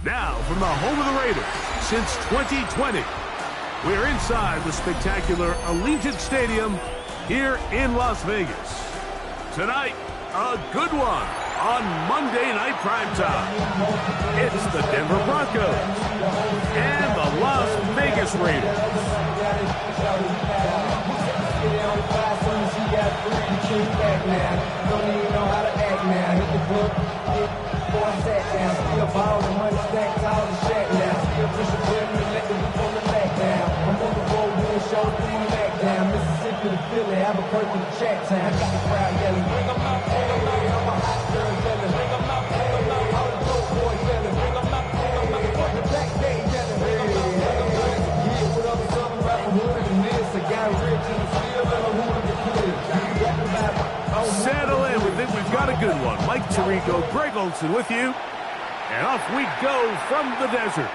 Now, from the home of the Raiders since 2020, we're inside the spectacular Allegiant Stadium here in Las Vegas. Tonight, a good one on Monday Night Primetime. It's the Denver Broncos and the Las Vegas Raiders. Settle in. We think we've got a good one. Mike Tirico, Greg Olson with you. And off we go from the desert.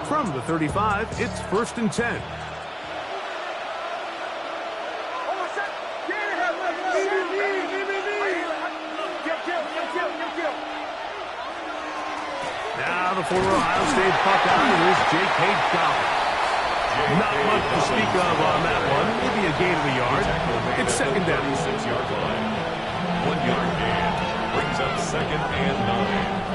From the 35, it's 1st and 10. Now the former Ohio State Buckeye is J.K. Dobbins. Not much to speak of on that one. Maybe a gain of a yard. It's 2nd down. 6-yard line. 1-yard gain. Brings up 2nd and 9.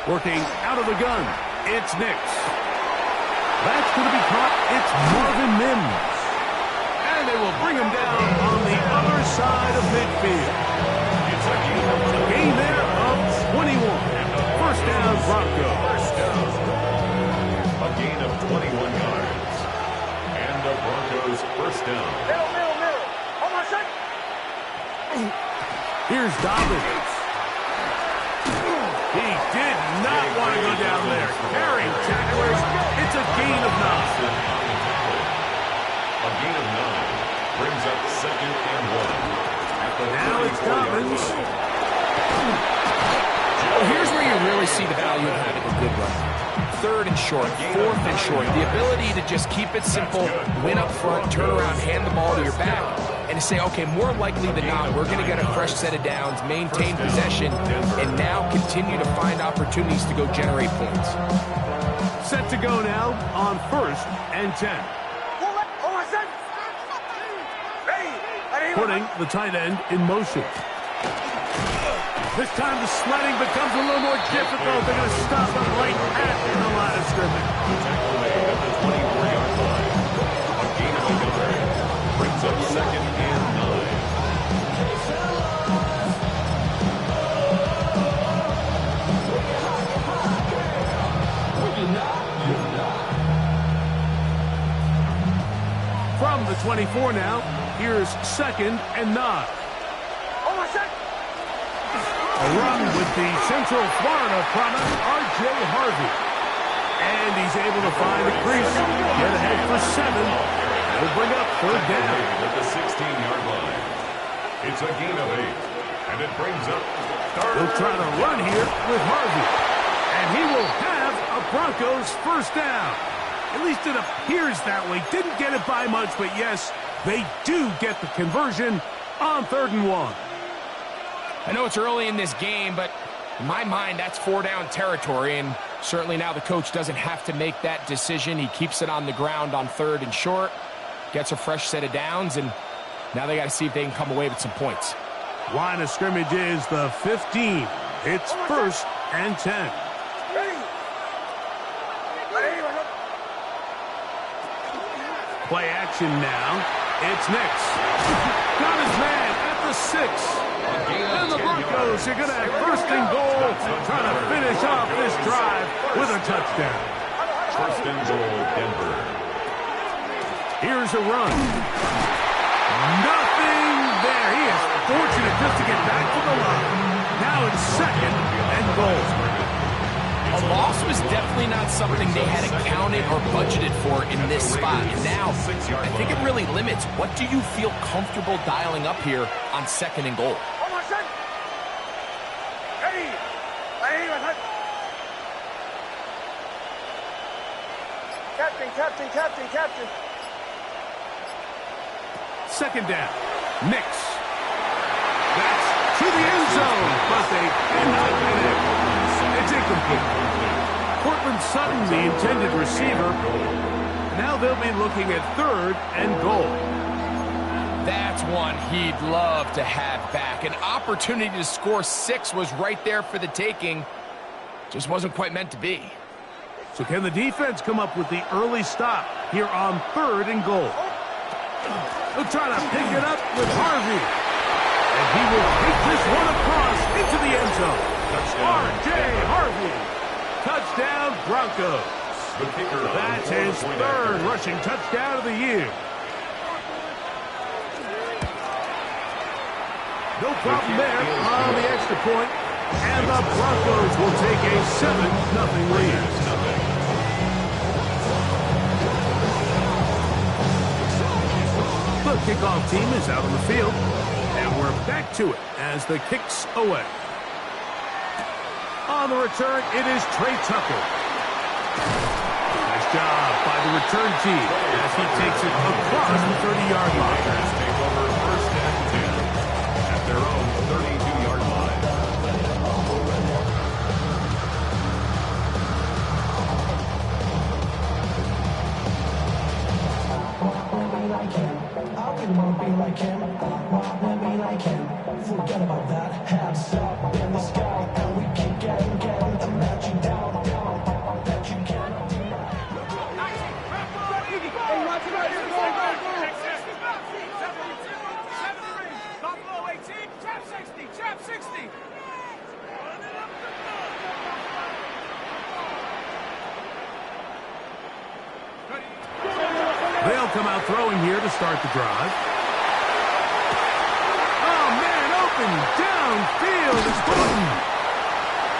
Working out of the gun, it's Nix. That's going to be caught. It's Marvin Mims. And they will bring him down on the other side of midfield. It's a gain there of 21. 1st down, Broncos. A gain of 21 yards. And the Broncos 1st down. Middle. Hold on a second. Here's Dobbins. He did not want to go down there. Carrying tacklers. It's a gain of 9. A gain of 9 brings up 2nd and 1. Now it's Dobbins. Well, here's where you really see the value of having a good run. 3rd and short, 4th and short. The ability to just keep it simple, win up front, turn around, hand the ball to your back, and to say, okay, more likely than not, we're going to get a fresh set of downs, maintain possession, and now continue to find opportunities to go generate points. Set to go now on 1st and 10. Putting the tight end in motion. This time the sledding becomes a little more difficult. They're going to stop him right at the line of scrimmage. Tackle made at the 24-yard line. A gain of 11 brings up 2nd and 9. From the 24 now, here's 2nd and 9. A run with the Central Florida promise, R.J. Harvey. And he's able to find a crease, get ahead for 7. That'll bring up 3rd down. At the 16-yard line. It's a gain of 8. And it brings up 3rd. He'll try to run here with Harvey. And he will have a Broncos 1st down. At least it appears that way. Didn't get it by much, but yes, they do get the conversion on 3rd and 1. I know it's early in this game, but in my mind, that's 4-down territory, and certainly now the coach doesn't have to make that decision. He keeps it on the ground on 3rd and short, gets a fresh set of downs, and now they got to see if they can come away with some points. Line of scrimmage is the 15. It's 1st and 10. Play action now. It's Nix. Got his man at the 6. And the Broncos are going to have first and goal, trying to finish off this drive with a touchdown. First and goal, Denver. Here's a run. Nothing there. He is fortunate just to get back to the line. Now it's second and goal. A loss was definitely not something they had accounted or budgeted for in this spot. And now, I think it really limits what do you feel comfortable dialing up here on second and goal. Captain. Second down. Nix. That's to the end zone, but they cannot connect. It's incomplete. Cortland Sutton, the intended receiver. Now they'll be looking at third and goal. That's one he'd love to have back. An opportunity to score 6 was right there for the taking. Just wasn't quite meant to be. So can the defense come up with the early stop here on third and goal? They'll try to pick it up with Harvey. And he will take this one across into the end zone. R.J. Harvey. Touchdown, Broncos. That's his third rushing touchdown of the year. No problem there on the extra point. And the Broncos will take a 7-0 lead. The kickoff team is out on the field. And we're back to it as the kick's away. On the return, it is Trey Tucker. Nice job by the return team as he takes it across the 30-yard line. Take over first and 10 at their own 32-yard line. Forget about that. Hands up in the sky, and we keep getting them. Let you down. Let you down. Buffalo 18, trap 60. They'll come out throwing here to start the drive. Oh, man, open downfield is Booten.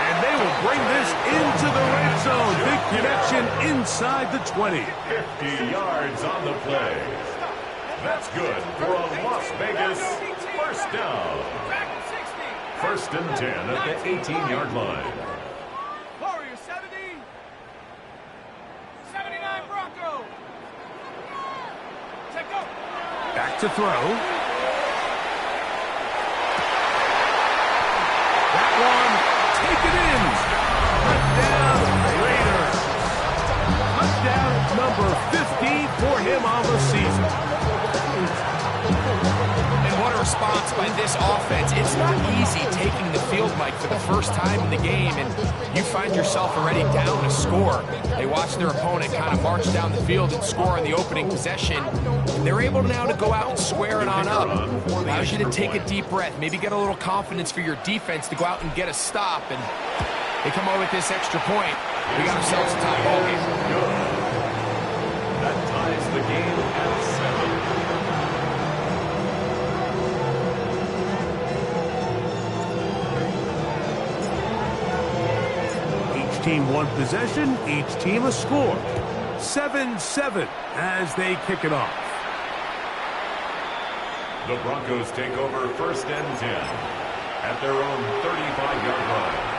And they will bring this into the red zone. Big connection inside the 20. 50 yards on the play. That's good for a Las Vegas first down. First and 10 at the 18-yard line. Warriors 70. 79 Broncos. Check go. Back to throw. That one, taken in. Touchdown, Raiders. Touchdown number 50 for him on the season. And what a response by this offense. It's not easy taking the field, Mike, for the first time in the game, and you find yourself already down a score. They watch their opponent kind of march down the field and score on the opening possession. They're able now to go out and square it on up. Allows you to take a deep breath, maybe get a little confidence for your defense to go out and get a stop, and they come away with this extra point. We got ourselves a tie ball game. That ties the game at 7. Each team one possession, each team a score. 7-7 as they kick it off. The Broncos take over first and 10 at their own 35-yard line.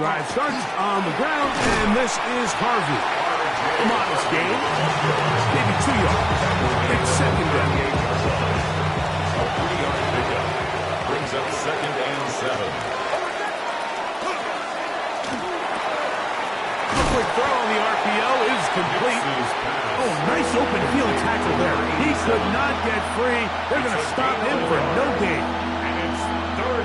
Drive starts on the ground, and this is Harvey. A modest game, maybe 2 yards. It's second down. going to stop him for no gain.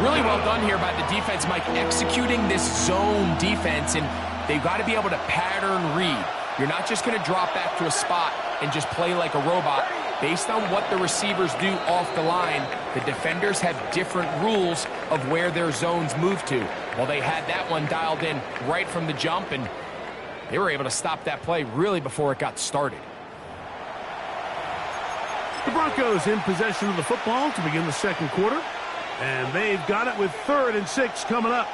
Really well done here by the defense, Mike, executing this zone defense, and they've got to be able to pattern read. You're not just going to drop back to a spot and just play like a robot. Based on what the receivers do off the line, the defenders have different rules of where their zones move to. Well, they had that one dialed in right from the jump, and they were able to stop that play really before it got started. The Broncos in possession of the football to begin the second quarter. And they've got it with 3rd and 6 coming up.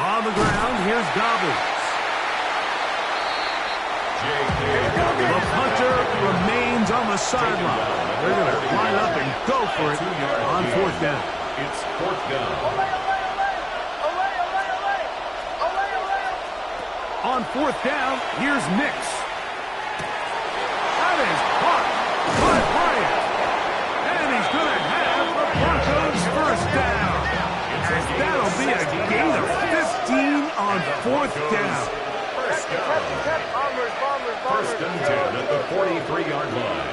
On the ground, here's Dobbins. The punter remains on the sideline. They're going to line up and go for it on 4th down. It's 4th down. On 4th down, here's Nix. That is caught by Bryant. And he's going to have the Broncos 1st down. And that'll be a gain of 15 on 4th down. 1st and 10 at the 43-yard line.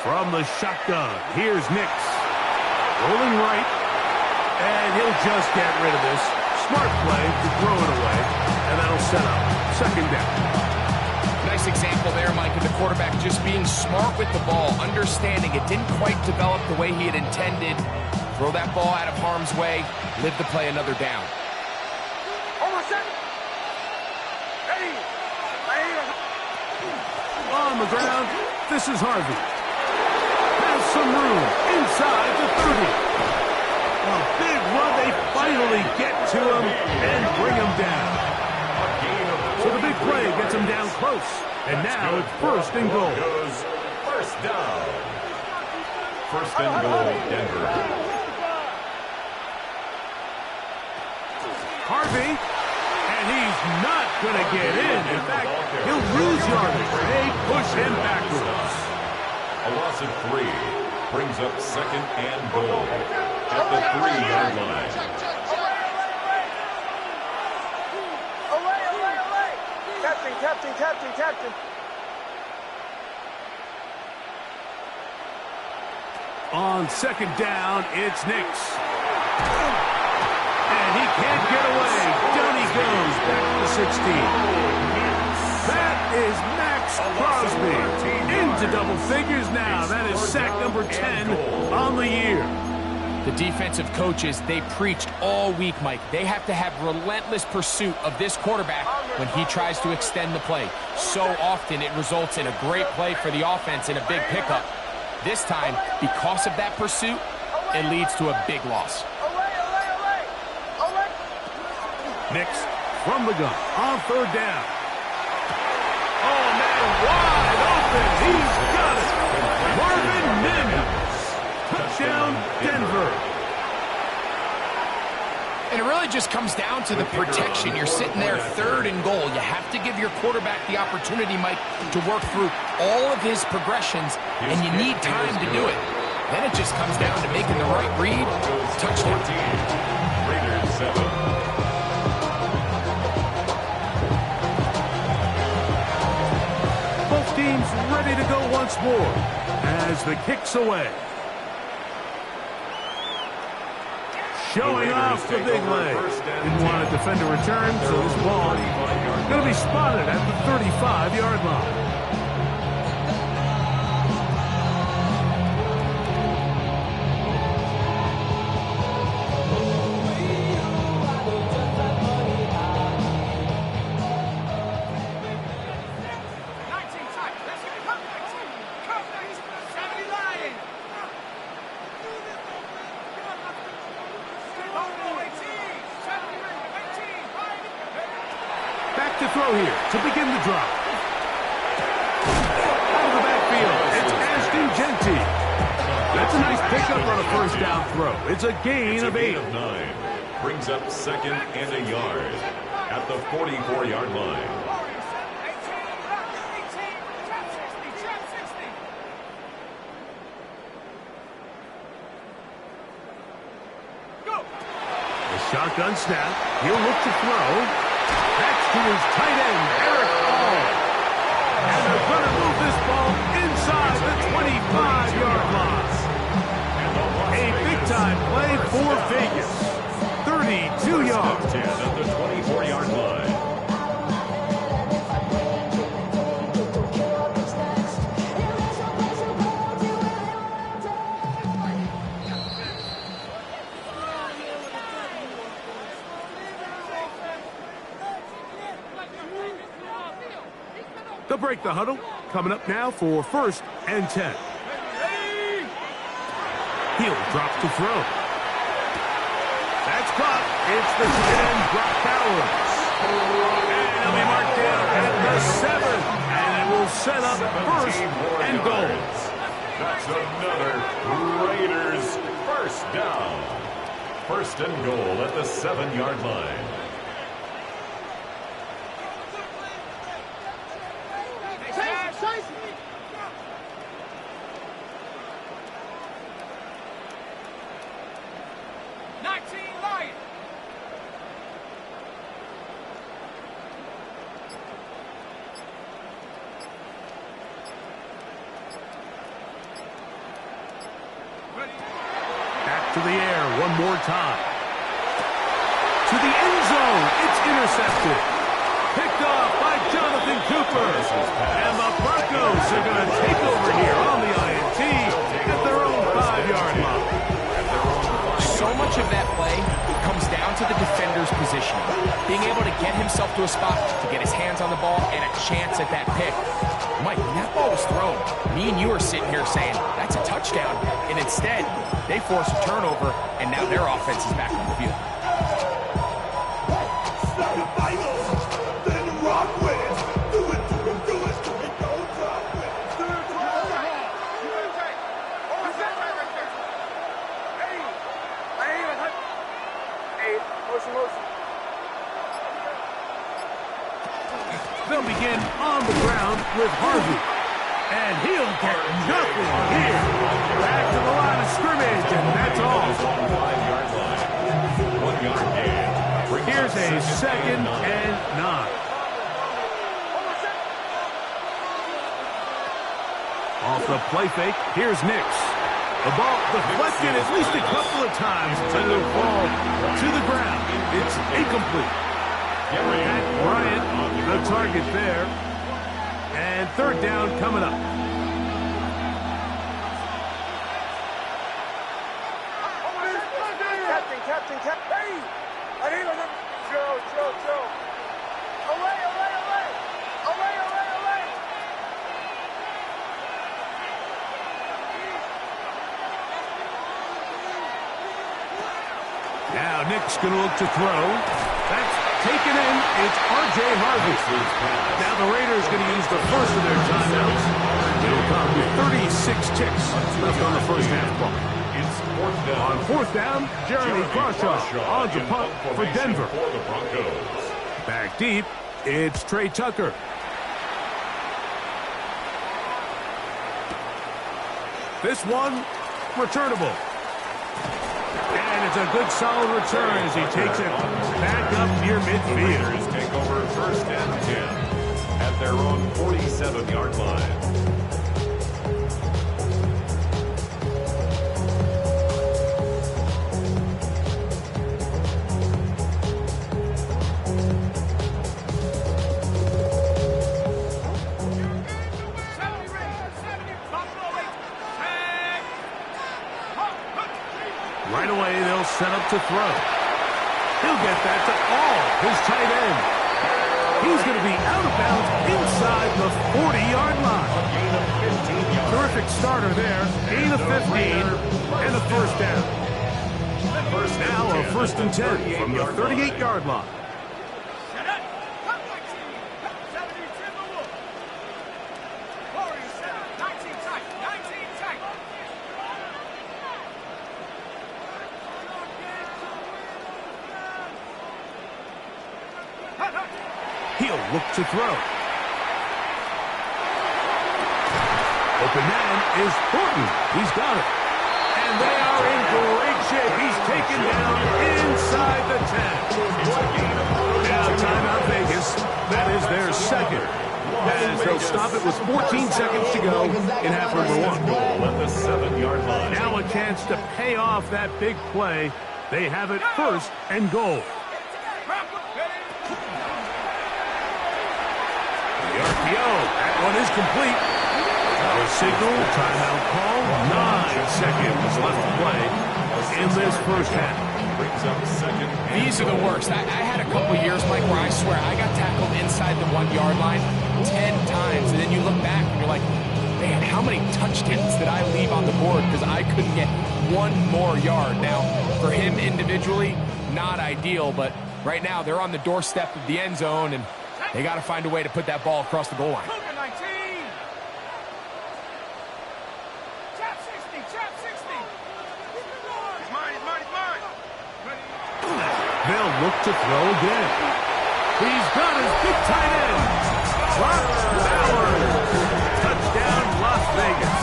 From the shotgun, here's Nix. Rolling right. And he'll just get rid of this. Smart play to throw it away. And that'll set up 2nd down. Nice example there, Mike, of the quarterback just being smart with the ball, understanding it didn't quite develop the way he had intended. Throw that ball out of harm's way, live to play another down. On the ground, this is Harvey. Has some room inside the 30. A big run, they finally get to him and bring him down. So the big play gets him down close. And now it's 1st and goal. 1st down. 1st and goal, Denver. Harvey, and he's not going to get in. In fact, he'll lose yardage. They push him backwards. A loss of 3 brings up 2nd and goal at the 3-yard line. Captain. On 2nd down, it's Nix. And he can't get away. Down he goes back to 16. That is Max Crosby into double figures now. That is sack number 10 on the year. The defensive coaches, they preached all week, Mike. They have to have relentless pursuit of this quarterback when he tries to extend the play. So often it results in a great play for the offense and a big pickup. This time, because of that pursuit, it leads to a big loss. Nix from the gun on 3rd down. Oh, man, wide open. He's got it. Marvin Mims. Touchdown, Denver. And it really just comes down to the protection. You're sitting there 3rd and goal. You have to give your quarterback the opportunity, Mike, to work through all of his progressions, and you need time to do it. Then it just comes down to making the right read. Touchdown. Raiders 7. Both teams ready to go once more as the kick's away. Showing off the big leg. Didn't want a defender return, so this ball going to be spotted at the 35-yard line. To throw here to begin the drive. Out of the backfield, it's Ashton Genty. That's a nice pickup on a 1st down throw. It's a gain of 8. brings up 2nd and a yard at the 44-yard line. Warrior 7, 18, Broncos 18, trap 60, trap 60. Go! The shotgun snap. He'll look to throw. That's to his tight end, Eric Hall. And they're going to move this ball inside the 25-yard line. A big-time play for Vegas. 32 yards. 10 at the 24-yard line. They'll break the huddle. Coming up now for 1st and 10. He'll drop to throw. That's caught. It's the end Brock Bowers. And he'll be marked down at the 7. And it will set up 1st and goal. That's another Raiders 1st down. 1st and goal at the 7-yard line. Back to the air one more time. To the end zone. It's intercepted. Picked off by Jonathan Cooper. And the Broncos are going to take over here on the INT at their own 5-yard line. So much of that play comes down to the defender's position. Being able to get himself to a spot to get his hands on the ball and a chance at that pick. Mike, when that ball was thrown, me and you are sitting here saying, that's a touchdown. And instead, they force a turnover, and now their offense is back on the field. They'll begin on the ground with Harvey. And he'll get nothing here. Back to the line of scrimmage, and that's all. 5-yard line. 1-yard gain. Here's a 2nd and 9. Off the play fake, here's Nix. The ball deflected at least a couple of times, and it'll fall to the ground. It's incomplete. Matt Bryant, the target there. And 3rd down coming up. Captain. Hey! I need him. Joe. Away. Now Nick's going to look to throw. That's taken in. It's R.J. Harvey. Now the Raiders going to use the first of their timeouts. It'll come with 36 ticks left on the 1st half clock. It's 4th down. On 4th down, Jeremy Crawshaw on to punt for Denver. For the Broncos. Back deep, it's Trey Tucker. This one, returnable. And it's a good solid return as he takes it back up near midfield. Raiders take over 1st and 10 at their own 47-yard line. Right away, they'll set up to throw. He'll get that to all his tight end. He's going to be out of bounds inside the 40-yard line. Terrific starter there. Gain of 15 and a 1st down. Now a 1st and 10 from the 38-yard line. He'll look to throw. Open man is Thornton. He's got it. And they are in great shape. He's taken down inside the 10. Now timeout Vegas. That is their second. As they'll stop it with 14 seconds to go in half number one. At the 7-yard line. Now a chance to pay off that big play. They have it first and goal. The RPO. That one is complete. The signal, timeout call. 9 seconds left to play in this first half. Brings up second. These are the worst. I had a couple years, Mike, where I swear I got tackled inside the 1-yard line 10 times. And then you look back and you're like, man, how many touchdowns did I leave on the board because I couldn't get one more yard? Now, for him individually, not ideal, but right now they're on the doorstep of the end zone, and they got to find a way to put that ball across the goal line. They'll look to throw again. He's got his big tight end. Brock Bowers. Touchdown, Las Vegas.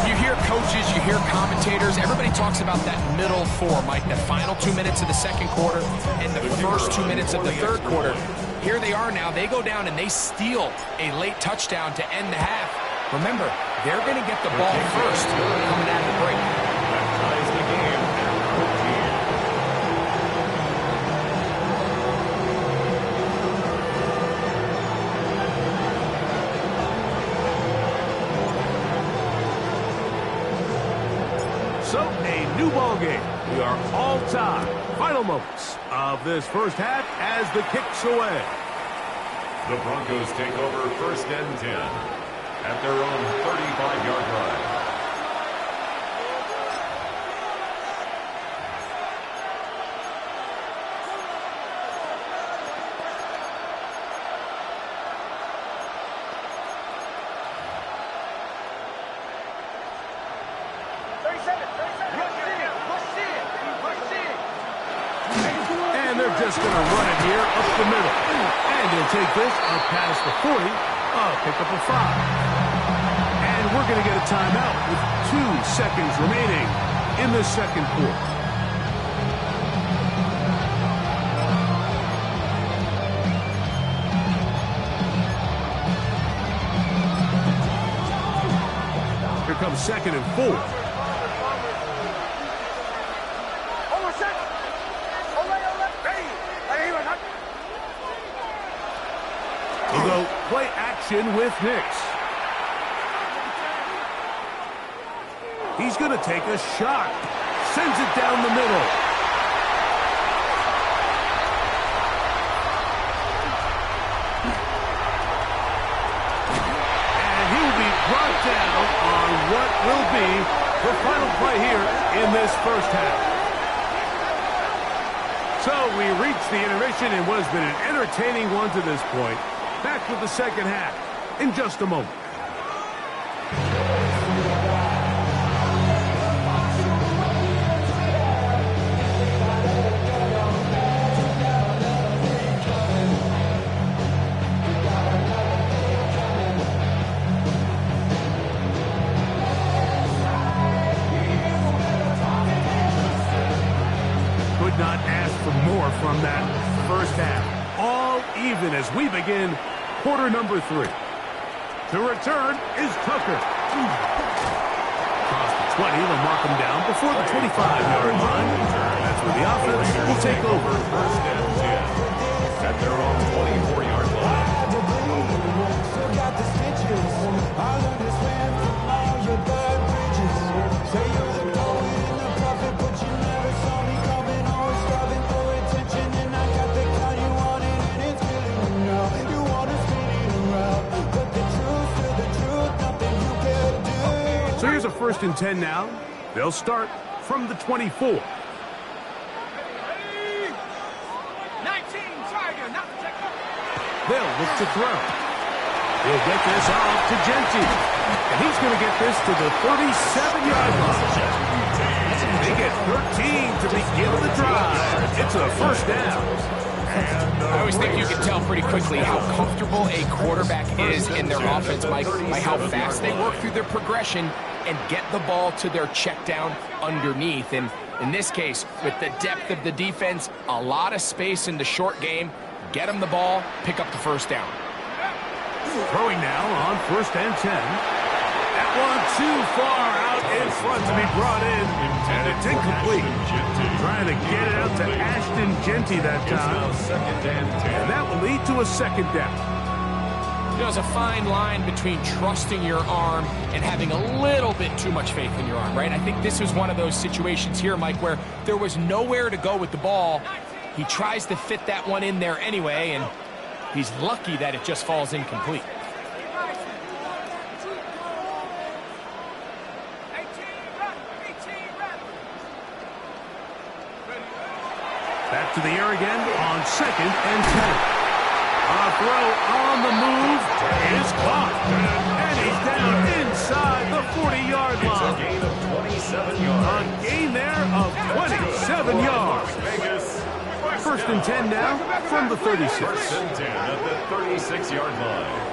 You hear coaches, you hear commentators, everybody talks about that middle four, Mike, the final 2 minutes of the second quarter and the first 2 minutes of the third quarter. Here they are now. They go down and they steal a late touchdown to end the half. Remember, they're going to get the ball first coming out of the break. That ties the game at 14. So, a new ball game. We are all tied. Final moments of this first half as the kick's away. The Broncos take over first and 10 at their own 35-yard line. And they're just going to run it here up the middle. And he'll take this up past the 40. Pick up a 5. And we're going to get a timeout with 2 seconds remaining in the second quarter. Here comes second and 4. We'll go play action with Nix. He's going to take a shot. Sends it down the middle. And he will be brought down on what will be the final play here in this first half. So we reach the intermission in what has been an entertaining one to this point. Back with the second half in just a moment. Could not ask for more from that first half. All even as we begin quarter number 3. The return is Tucker. Across the 20, they'll mark him down before the 25-yard line. That's where the offense will take over. First and 10 at their own 24-yard line. So here's a first and 10 now. They'll start from the 24. Tiger, not to take up. They'll look to throw. He'll get this off to Genty. And he's going to get this to the 37-yard line. They get 13 to begin the drive. It's gets a first down. I always think you can tell pretty quickly how comfortable a quarterback is in their offense, Mike, by how fast they work through their progression and get the ball to their check down underneath. And in this case, with the depth of the defense, a lot of space in the short game, get them the ball, pick up the first down. Throwing now on 1st and 10. That one too far out in front to be brought in, and it's incomplete. Trying to get it out to Ashton Genty that time, and that will lead to a second down. There's a fine line between trusting your arm and having a little bit too much faith in your arm, right? I think this was one of those situations here, Mike, where there was nowhere to go with the ball. He tries to fit that one in there anyway, and he's lucky that it just falls incomplete. Back to the air again on 2nd and 10. A throw on the move is caught. And he's down inside the 40-yard line. It's a gain of 27 yards. A gain there of 27 yards. 1st and 10 now from the 36. 1st and 10 at the 36-yard line.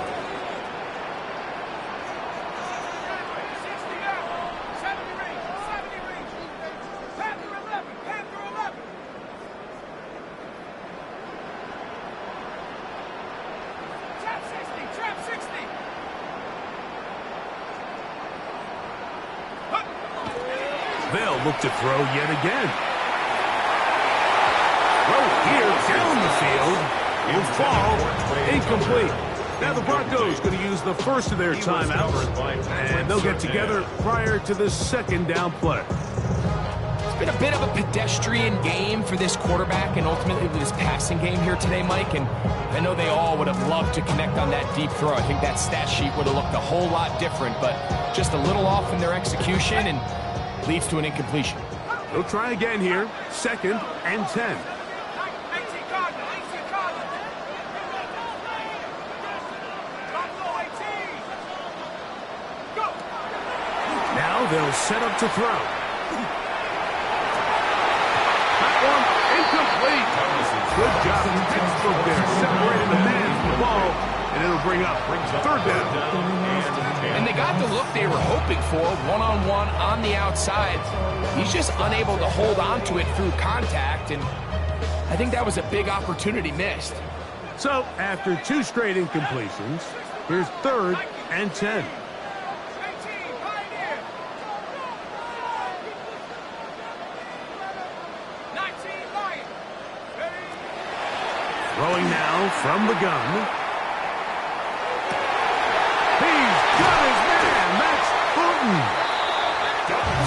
They'll look to throw yet again. Throw here down the field. Will fall incomplete. Now the Broncos going to use the first of their timeouts, and they'll get together prior to the second down play. It's been a bit of a pedestrian game for this quarterback and ultimately this passing game here today, Mike, and I know they all would have loved to connect on that deep throw. I think that stat sheet would have looked a whole lot different, but just a little off in their execution and leads to an incompletion. They'll try again here, 2nd and 10. Now they'll set up to throw. That one incomplete. Good job in textbook there, separating the man from the ball, and it'll bring up 3rd down. And they got the look they were hoping for, one-on-one on the outside. He's just unable to hold on to it through contact, and I think that was a big opportunity missed. So, after 2 straight incompletions, here's 3rd and 10. Throwing now from the gun. Got his man, Max Fulton.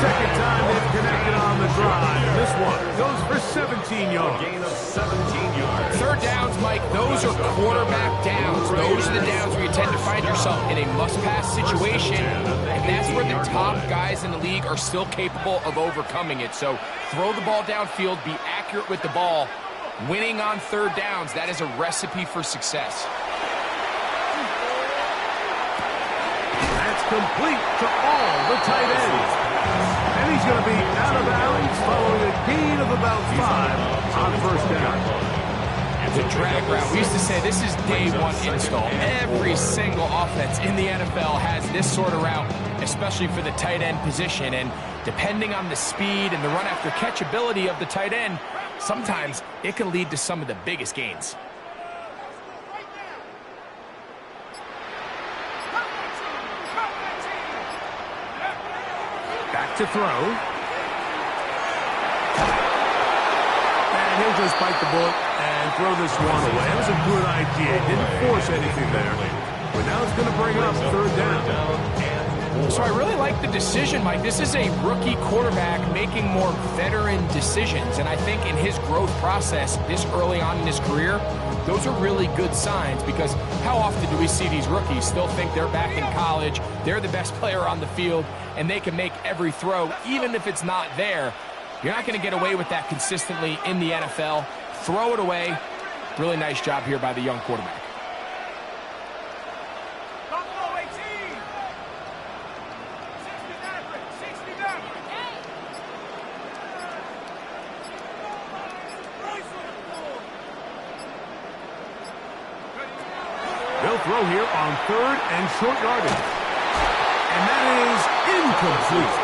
Second time they've connected on the drive. This one goes for 17 yards. Gain of 17 yards. 3rd downs, Mike, those are quarterback downs. Those are the downs where you tend to find yourself in a must-pass situation, and that's where the top guys in the league are still capable of overcoming it. So throw the ball downfield, be accurate with the ball. Winning on 3rd downs, that is a recipe for success. Complete to all the tight ends. And he's going to be out of bounds following a gain of about 5 on 1st down. It's a drag route. We used to say this is day one install. Every single offense in the NFL has this sort of route, especially for the tight end position. And depending on the speed and the run after catch ability of the tight end, sometimes it can lead to some of the biggest gains. To throw. And he'll just bite the bullet and throw this one away. It was a good idea. Didn't force anything there. But now it's going to bring up 3rd down. So I really like the decision, Mike. This is a rookie quarterback making more veteran decisions. And I think in his growth process this early on in his career, those are really good signs, because how often do we see these rookies still think they're back in college, they're the best player on the field, and they can make every throw, even if it's not there. You're not going to get away with that consistently in the NFL. Throw it away. Really nice job here by the young quarterback. throw here on 3rd and short yardage. And that is incomplete.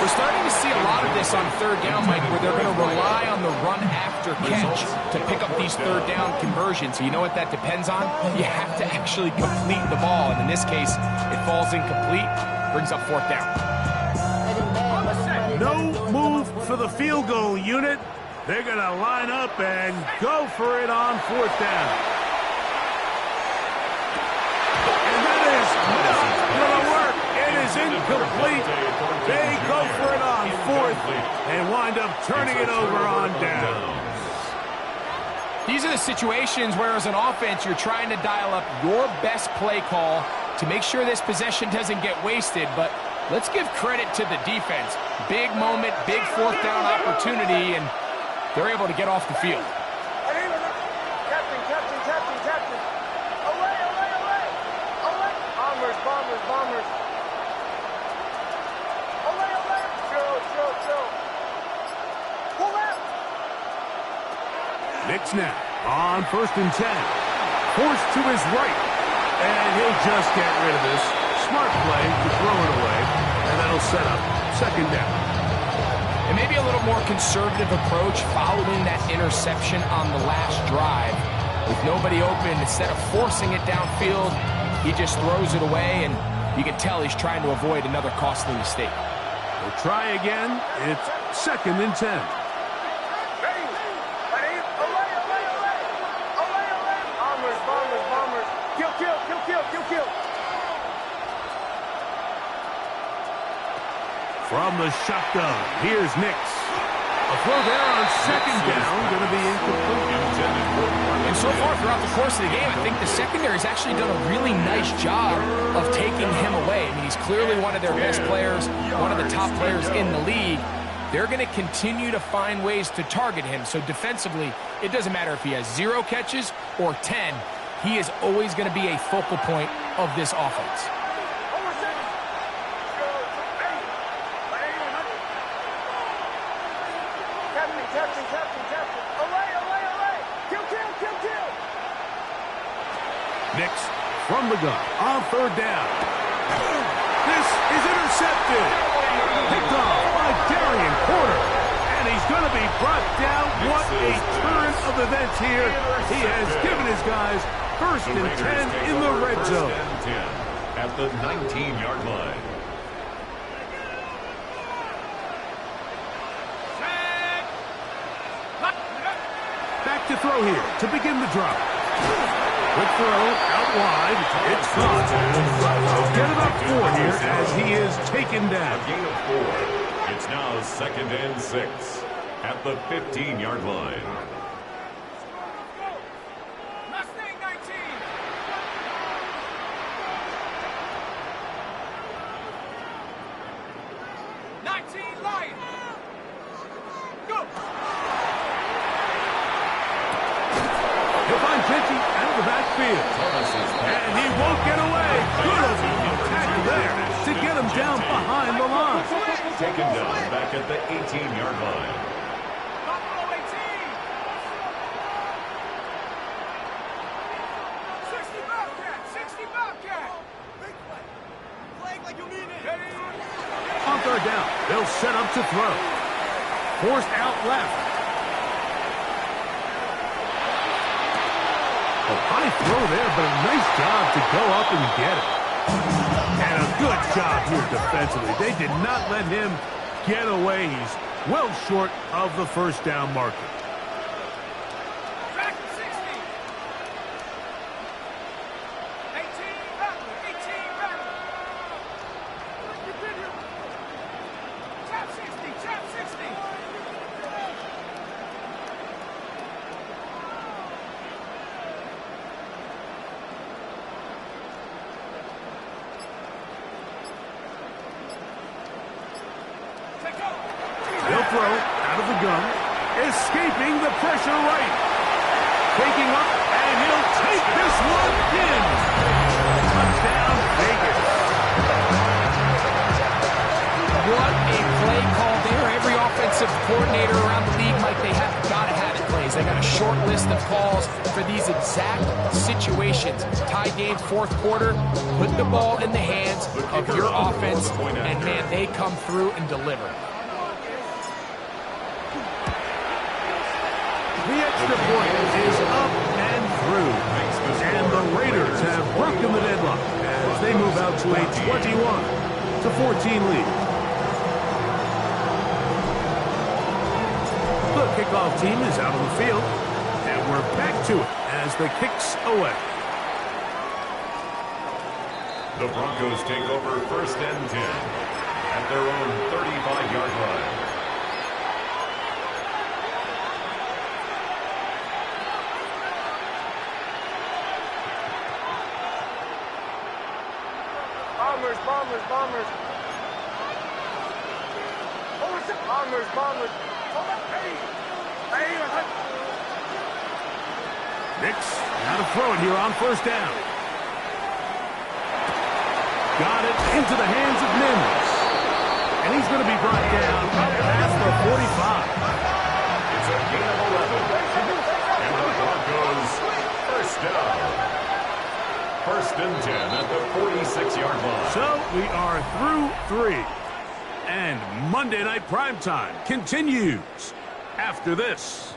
We're starting to see a lot of this on 3rd down, Mike, where they're going to rely on the run after catch to pick up these 3rd down conversions. So you know what that depends on? You have to actually complete the ball. And in this case, it falls incomplete, brings up 4th down. No move for the field goal unit. They're going to line up and go for it on 4th down. And that is not going to work. It is incomplete. They go for it on 4th and wind up turning it over on downs. These are the situations where, as an offense, you're trying to dial up your best play call to make sure this possession doesn't get wasted. But let's give credit to the defense. Big moment, big 4th down opportunity, and they're able to get off the field. Captain. Away. Bombers. Away. Chill. Pull out. Knicks now on 1st and 10. Forced to his right. And he'll just get rid of this. Smart play to throw it away. And that'll set up 2nd down. And maybe a little more conservative approach following that interception on the last drive. With nobody open, instead of forcing it downfield, he just throws it away, and you can tell he's trying to avoid another costly mistake. We'll try again. It's 2nd and 10. Ready. Away. Bombers. Kill. From the shotgun, here's Nix. A throw there on 2nd down, going to be incomplete. And so far throughout the course of the game, I think the secondary's actually done a really nice job of taking him away. I mean, he's clearly one of their best players, one of the top players in the league. They're going to continue to find ways to target him. So defensively, it doesn't matter if he has 0 catches or 10. He is always going to be a focal point of this offense. Captain. Away. Kill. Nix from the gun on 3rd down. This is intercepted. Picked off by Darian Porter. And he's going to be brought down. What a turn of events here. He has given his guys 1st and 10 in the red zone. At the 19-yard line. Back to throw here to begin the drive. Quick throw out wide. It's caught. They'll get about 4 here as he is taken down. A gain of 4. It's now 2nd and 6 at the 15-yard line. Mustang 19. Lion. Go. He'll find Genty out of the backfield. And he won't get away. Good tackle there to get him down behind the line. Taken down back at the 18-yard line. Buffalo 18. 60 Bobcat. 60 Bobcat. Big play. Flag like you mean it. On 3rd down, they'll set up to throw. Forced out left. A high throw there, but a nice job to go up and get it. And a good job here defensively. They did not let him get away. He's well short of the first down marker. Back to 60. 18 back. 18 back. Tap 60. Tap 60. They'll throw out of the gun, escaping the pressure right. Taking up, and he'll take this one in. Touchdown, Vegas. What a play call there. Every offensive coordinator around the league, Mike, they have got to have it played plays. They got a short list of calls for these exact situations. Tie game, fourth quarter, put the ball in the hands of your offense, and man, they come through and deliver. The extra point is up and through. And the Raiders have broken the deadlock as they move out to a 21-14 lead. The kickoff team is out on the field, and we're back to it as the kick's away. The Broncos take over 1st and 10 at their own 35-yard line. Bombers. Bombers. Nix, now to throw it here on 1st down. Got it into the hands of Mims. And he's going to be brought down up past the 45. It's a gain of 11. And the Broncos 1st down. 1st and 10 at the 46-yard line. So we are through 3. And Monday Night Primetime continues after this.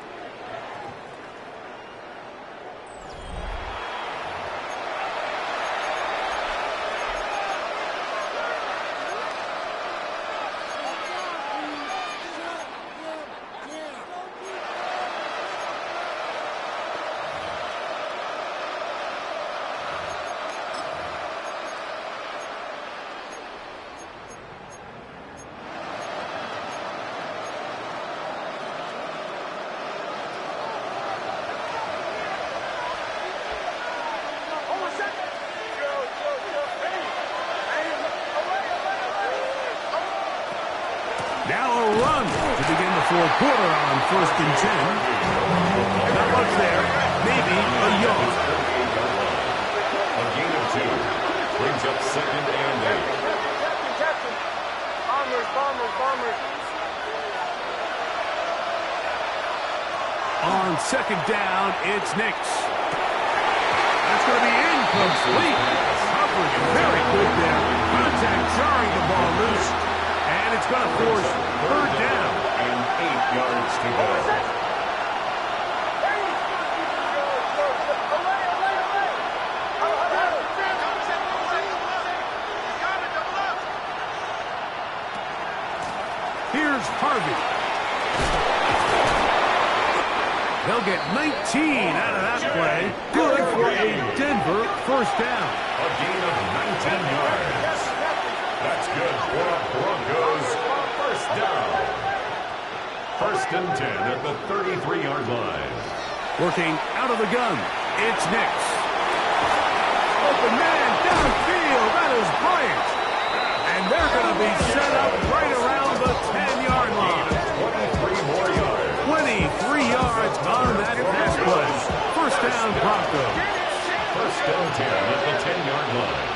Now a run to begin the fourth quarter on 1st and 10. Not much there. Maybe a yard. A gain of 2. Brings up 2nd and 8. Bombers. On 2nd down, it's Nix. That's going to be incomplete. Coverage very good there. Contact jarring the ball loose. And it's going to force 3rd down. And 8 yards to go. Here's Harvey. They'll get 19 out of that play. Good for a Denver 1st down. A gain of 19 yards. That's good for the Broncos. 1st down. 1st and 10 at the 33-yard line. Working out of the gun, it's Nix. Open man downfield. That is Bryant. And they're going to be set up right around the 10-yard line. 23 more yards. 23 yards on that pass play. 1st down, Broncos. 1st and 10 at the 10-yard line.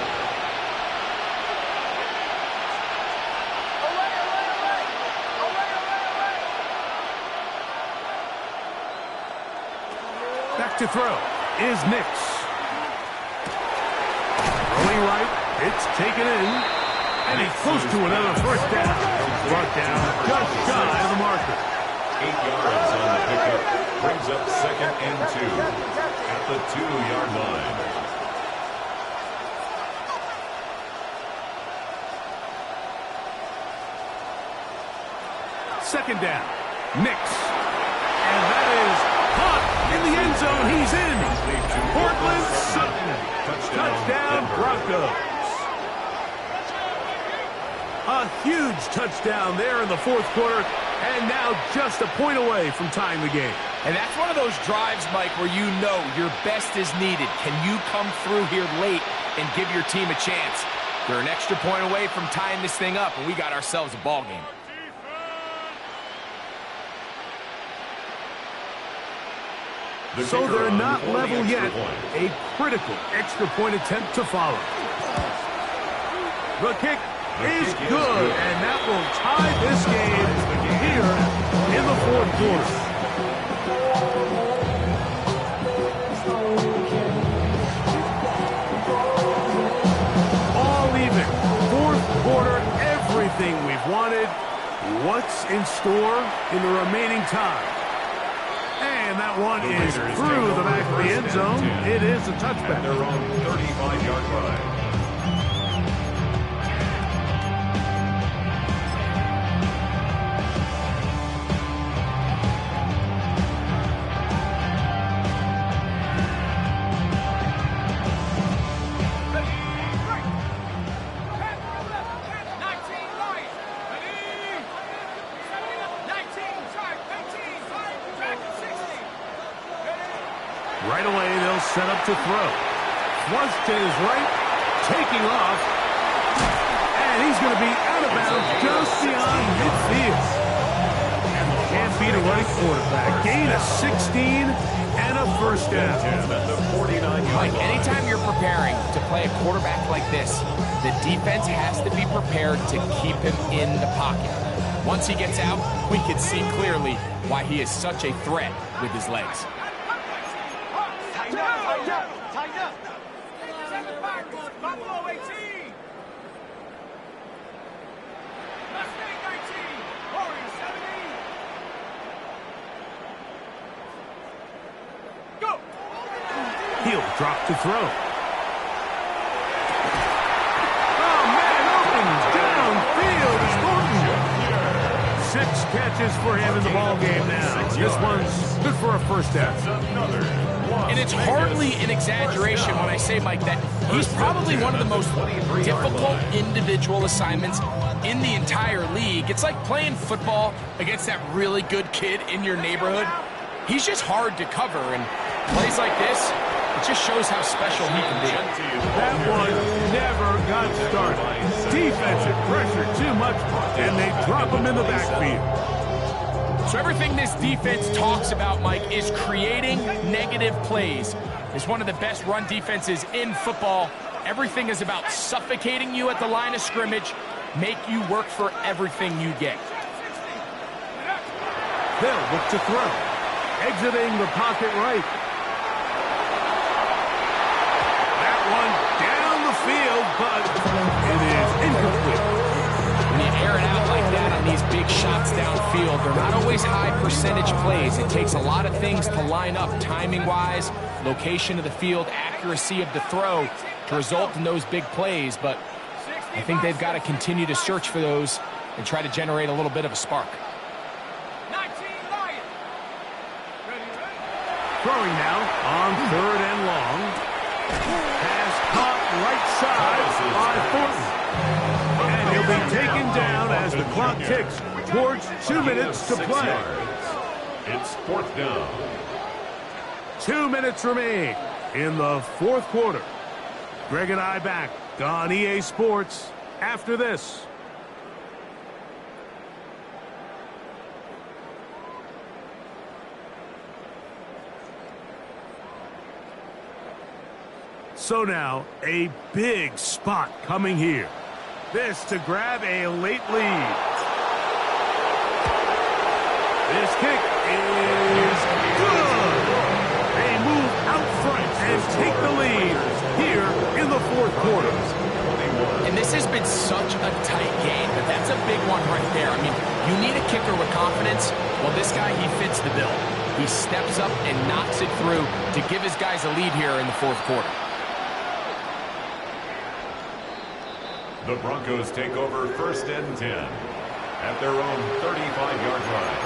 Back to throw is Nix. Throwing right, it's taken in, and he's close to another 1st down. Brought down just shy of the marker. 8 yards on the pickup. Brings up 2nd and 2 at the 2-yard line. Second down, Nix. And that is caught in the end zone. He's in. Portland Sutton. Touchdown, Broncos. A huge touchdown there in the fourth quarter, and now just a point away from tying the game. And that's one of those drives, Mike, where you know your best is needed. Can you come through here late and give your team a chance? They're an extra point away from tying this thing up, and we got ourselves a ball game. So they're not level yet. A critical extra point attempt to follow. The kick is good, and that will tie this game here in the fourth quarter. they've wanted. What's in store in the remaining time? And that one is through the back of the end zone. It is a touchback. Their own 35-yard line. Right away, they'll set up to throw. Flush to his right, taking off. And he's going to be out of bounds just beyond midfield. Can't beat a running quarterback. Gain of 16 and a first down. Mike, anytime you're preparing to play a quarterback like this, the defense has to be prepared to keep him in the pocket. Once he gets out, we can see clearly why he is such a threat with his legs. Buffalo 18. Mustang 19. Warriors 17. Go. He'll drop to throw. Oh, man, open downfield is Thornton. 6 catches for him in the ball game now. This one's good for a first down. And it's hardly an exaggeration when I say, Mike, that he's probably one of the most difficult individual assignments in the entire league. It's like playing football against that really good kid in your neighborhood. He's just hard to cover, and plays like this, it just shows how special he can be. That one never got started. Defensive pressure too much, and they drop him in the backfield. So everything this defense talks about, Mike, is creating negative plays. It's one of the best run defenses in football. Everything is about suffocating you at the line of scrimmage, make you work for everything you get. They'll look to throw. Exiting the pocket right. That one down the field, but it is incomplete. When you air it out like that on these big shots downfield, they're not always high percentage plays. It takes a lot of things to line up, timing-wise, location of the field, accuracy of the throw to result in those big plays. But I think they've got to continue to search for those and try to generate a little bit of a spark. Throwing now on 3rd and long. Pass caught right side by Thornton. And he'll be taken down as the clock ticks towards 2 minutes to play. It's 4th down. 2 minutes remain in the 4th quarter. Greg and I back on EA Sports after this. So now, a big spot coming here. This to grab a late lead. This kick is good. They move out front and take the lead here in the 4th quarter. And this has been such a tight game, but that's a big one right there. I mean, you need a kicker with confidence. Well, this guy, he fits the bill. He steps up and knocks it through to give his guys a lead here in the 4th quarter. The Broncos take over 1st and 10 at their own 35-yard line.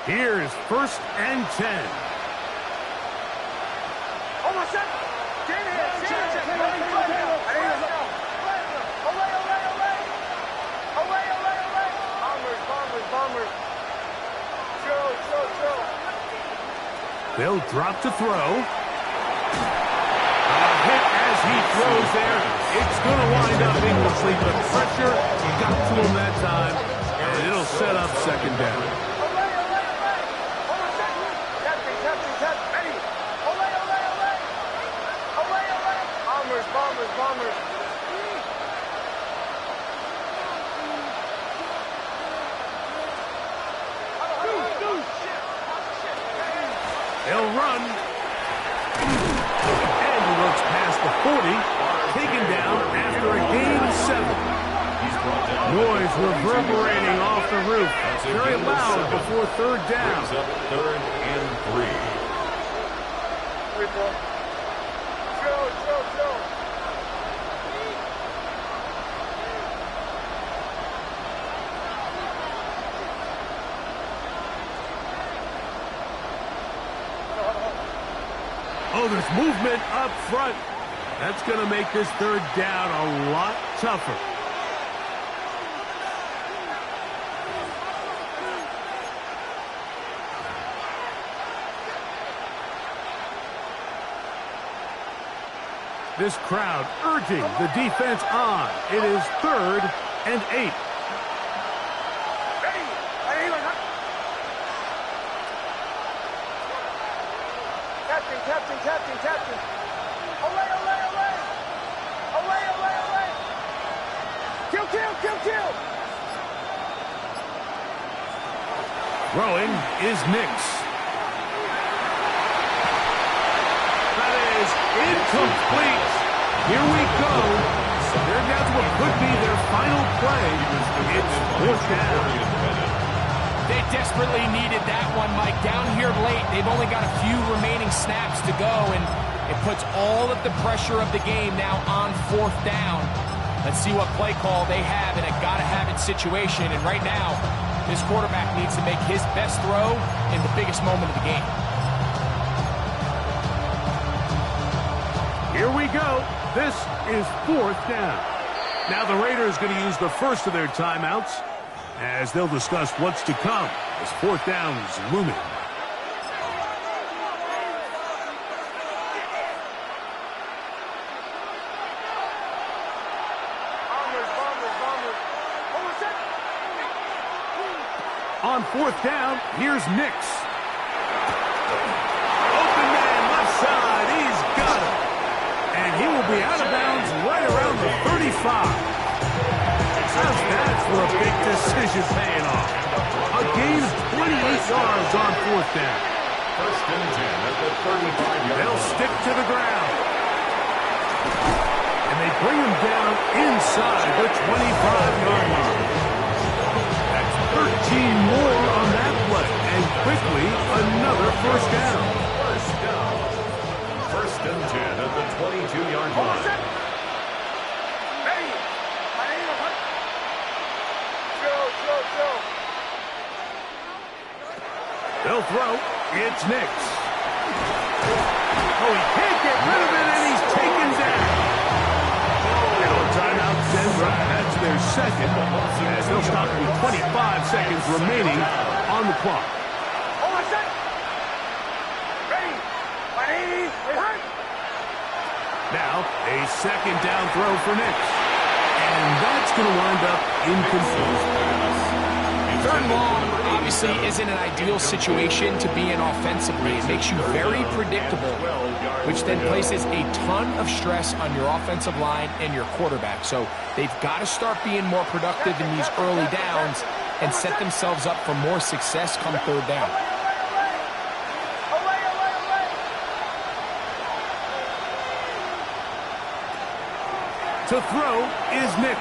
Here's 1st and 10. Almost set. Get in here. Bombers. They'll drop to throw. A hit as he throws there. It's going to wind up incomplete. The pressure got to him that time, and it'll set up 2nd down. Bombers. reverberating off the roof. Very loud before third down. Brings up 3rd and 3. Chill. Oh, there's movement up front. That's going to make this third down a lot tougher. This crowd urging the defense on. It is 3rd and 8. Captain. Away. Kill. Throwing is Nix. That is incomplete. Here we go. They're down to what could be their final play. It's 4th down. They desperately needed that one, Mike. Down here late, they've only got a few remaining snaps to go, and it puts all of the pressure of the game now on 4th down. Let's see what play call they have in a gotta-have-it situation, and right now, this quarterback needs to make his best throw in the biggest moment of the game. Here we go. This is 4th down. Now the Raiders going to use the first of their timeouts as they'll discuss what's to come as 4th down is looming. On 4th down, here's Nix. Open man left side, he's got him. And he will be out of bounds right around the 35. How's that for a big decision paying off? A gain of 28 yards on 4th down. 1st and 10 at the 35-yard line. They'll stick to the ground. And they bring him down inside the 25-yard line. 13 more on that play, and quickly another 1st down. 1st and 10 at the 22-yard line. They'll throw. It's Nix. Oh, he can't get rid of it, and he's taken down. And on timeout, Denver. That's their second, as they'll stop with 25 seconds remaining on the clock. Now, a 2nd down throw for Nix. And that's going to wind up incomplete. 3rd and long obviously isn't an ideal situation to be in offensively. It makes you very predictable, which then places a ton of stress on your offensive line and your quarterback. So they've got to start being more productive in these early downs and set themselves up for more success come 3rd down. To throw is Nix.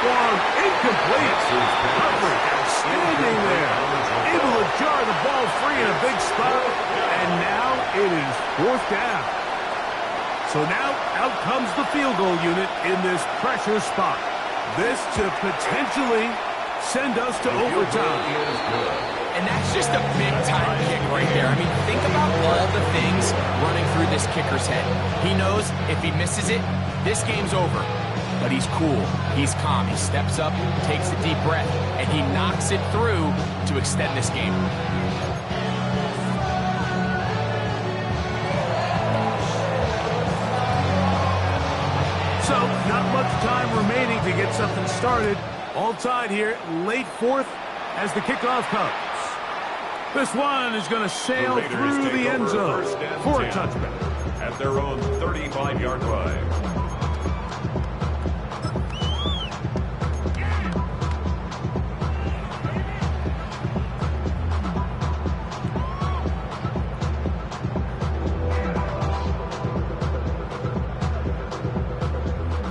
Long, incomplete. Humphrey standing there, able to jar the ball free in a big spot, and now it is 4th down. So now out comes the field goal unit in this pressure spot. This to potentially send us to overtime. And that's just a big-time kick right there. I mean, think about all the things running through this kicker's head. He knows if he misses it, this game's over. But he's cool, he's calm, he steps up, takes a deep breath, and he knocks it through to extend this game. So, not much time remaining to get something started. All tied here, late 4th as the kickoff comes. This one is going to sail through the end zone for a touchback. At their own 35-yard line.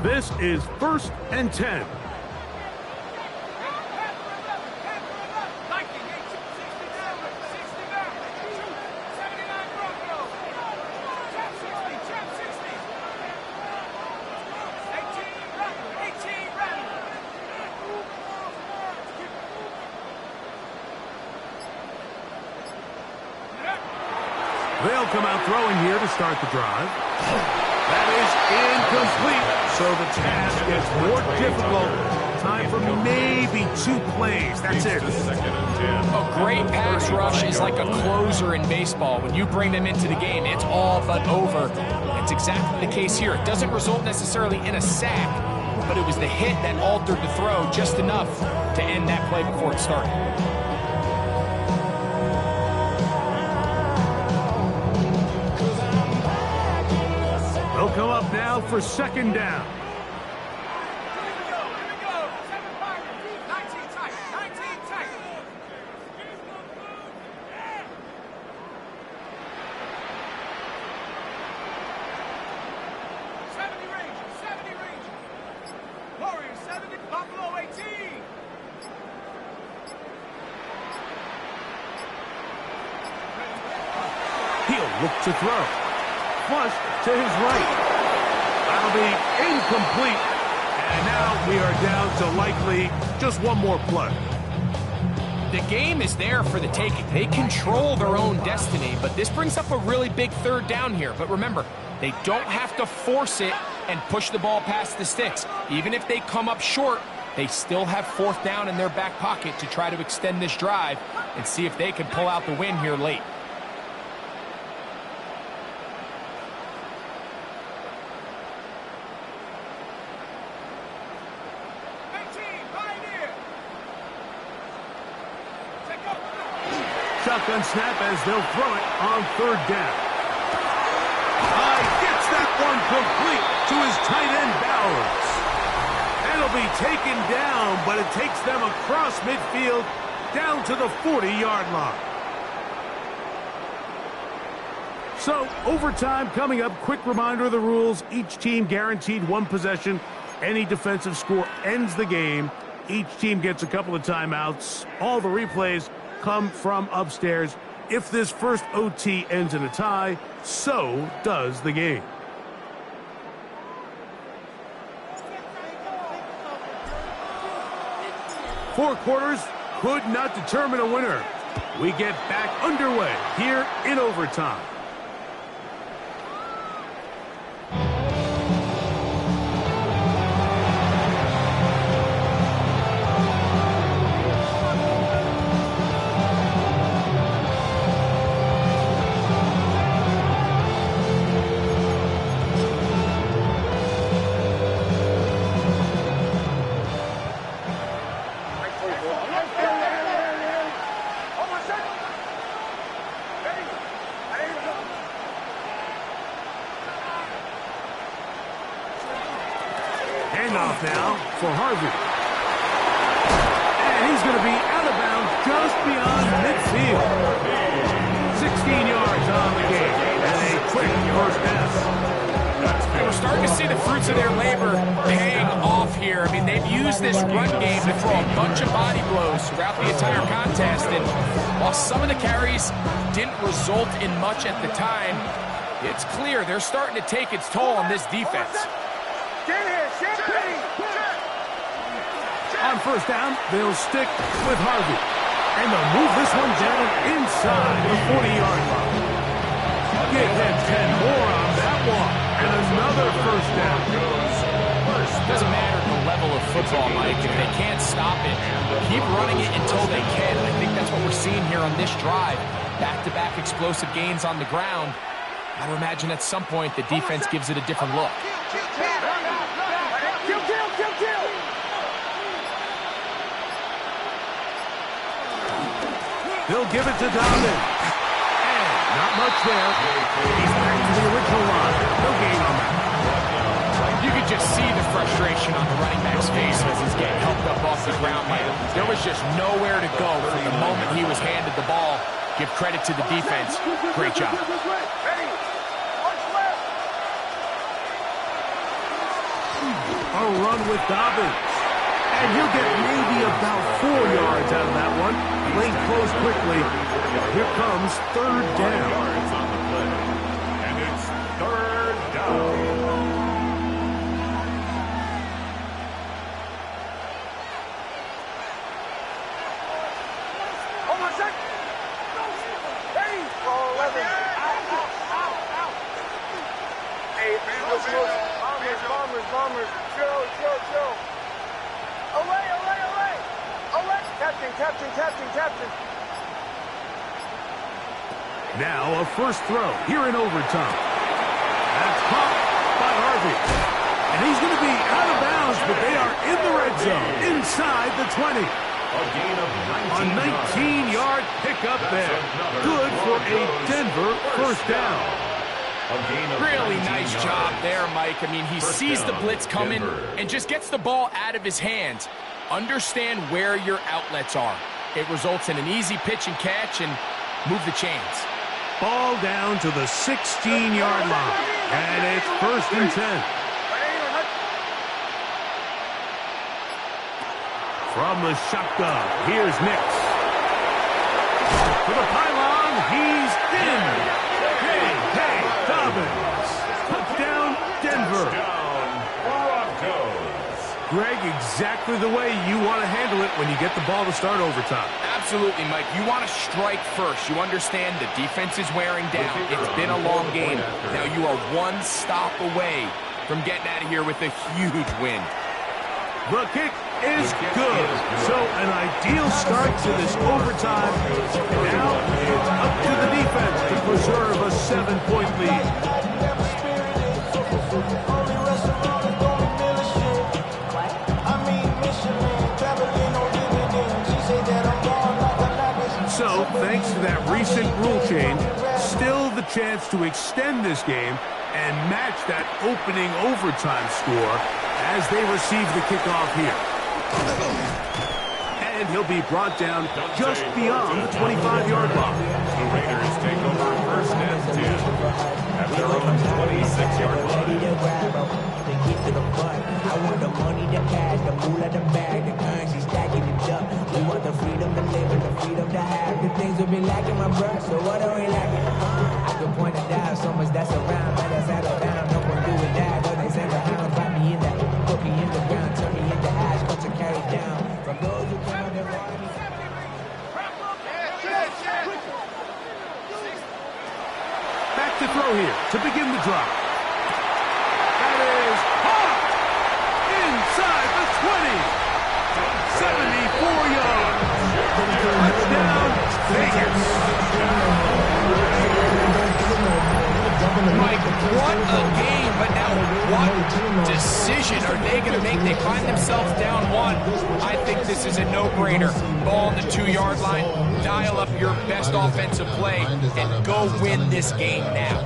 This is 1st and 10. They'll come out throwing here to start the drive. That is incomplete, so the task gets more difficult. Time for maybe 2 plays. That's it. A great pass rush is like a closer in baseball. When you bring them into the game, it's all but over. It's exactly the case here. It doesn't result necessarily in a sack, but it was the hit that altered the throw just enough to end that play before it started. They'll come up now for 2nd down. He'll look to throw. Flush to his right. That'll be incomplete. And now we are down to likely just 1 more play. The game is there for the taking. They control their own destiny, but this brings up a really big 3rd down here. But remember, they don't have to force it and push the ball past the sticks. Even if they come up short, they still have 4th down in their back pocket to try to extend this drive and see if they can pull out the win here late. Shotgun snap as they'll throw it on 3rd down. Gets that one complete to his tight end Bowers. And it'll be taken down, but it takes them across midfield down to the 40-yard line. So, overtime coming up. Quick reminder of the rules. Each team guaranteed 1 possession. Any defensive score ends the game. Each team gets a couple of timeouts. All the replays come from upstairs. If this first OT ends in a tie, so does the game. Four quarters could not determine a winner. We get back underway here in overtime. Handoff now for Harvey. And he's going to be out of bounds just beyond midfield. 16 yards on the game. And a quick 1st down. And we're starting to see the fruits of their labor paying off here. I mean, they've used this run game to throw a bunch of body blows throughout the entire contest. And while some of the carries didn't result in much at the time, it's clear they're starting to take its toll on this defense. On 1st down, they'll stick with Harvey. And they'll move this one down inside the 40-yard line. Give them 10 more on that one. And another 1st down. Doesn't matter the level of football, Mike. If they can't stop it, keep running it until they can. I think that's what we're seeing here on this drive. Back-to-back explosive gains on the ground. I would imagine at some point the defense gives it a different look. They'll give it to Donovan. And not much there. He's back to the original line. No gain on that. You could just see the frustration on the running back's face as he's getting helped up off the ground. There was just nowhere to go from the moment he was handed the ball. Give credit to the defense. Great job. a run with Dobbins. And he'll get maybe about 4 yards out of that one. Lane closed quickly. Here comes third down. Yards on the play. And it's third down. Bombers, chill. Away. Captain. Now a first throw here in overtime. That's caught by Harvey. And he's going to be out of bounds, but they are in the red zone, inside the 20. A gain of 19 A 19-yard pickup there. Good for a Denver first down. Really nice job there, Mike. I mean, he sees the blitz coming and just gets the ball out of his hands. Understand where your outlets are. It results in an easy pitch and catch and move the chains. Ball down to the 16-yard line. And it's first and 10. From the shotgun, here's Nix. To the pylon, he's in. Hey, Dobbins. Touchdown, Denver. Broncos. Greg, exactly the way you want to handle it when you get the ball to start overtime. Absolutely, Mike. You want to strike first. You understand the defense is wearing down. It's been a long game. Now you are one stop away from getting out of here with a huge win. The kick is good. So an ideal start to this overtime. Now it's up to the defense to preserve a 7-point lead. So, thanks to that recent rule change, still the chance to extend this game and match that opening overtime score as they receive the kickoff here. And he'll be brought down just beyond the 25-yard line. The Raiders take over first and 10 at their own 26-yard line. I want the money, the cash, the moolah, the bag, the currency, stacking it up. We want the freedom to live and the freedom to have. The things we've been lacking, my bro, so what are we lacking? I could point it down, so much that's around, but that's out of bound. No one do it that, but they send the hound, bite me in the, put me in the ground, turn me into ash, got to carry down. From those who came out there, Back to throw here to begin the drive. That is hot inside the 20. 74 yards. Touchdown, Vegas. Mike, what a game, but now what decision are they going to make? They find themselves down one. I think this is a no-brainer. Ball on the 2-yard line, dial up your best offensive play, and go win this game now.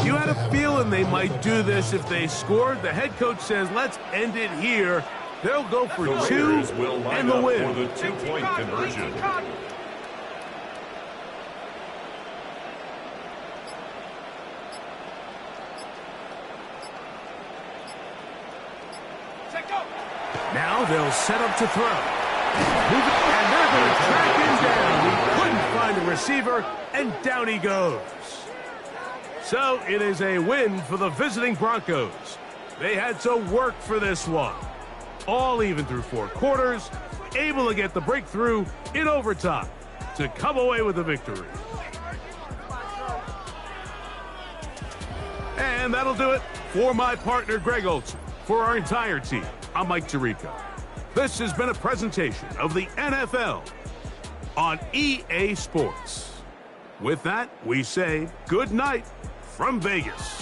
You had a feeling they might do this if they scored. The head coach says, let's end it here. They'll go for two and the win. For the 2-point conversion. Now they'll set up to throw. And they're going to track him down. He couldn't find the receiver, and down he goes. So it is a win for the visiting Broncos. They had to work for this one. All even through 4 quarters, able to get the breakthrough in overtime to come away with the victory. And that'll do it for my partner, Greg Olson. For our entire team, I'm Mike Tirico. This has been a presentation of the NFL on EA Sports. With that, we say good night from Vegas.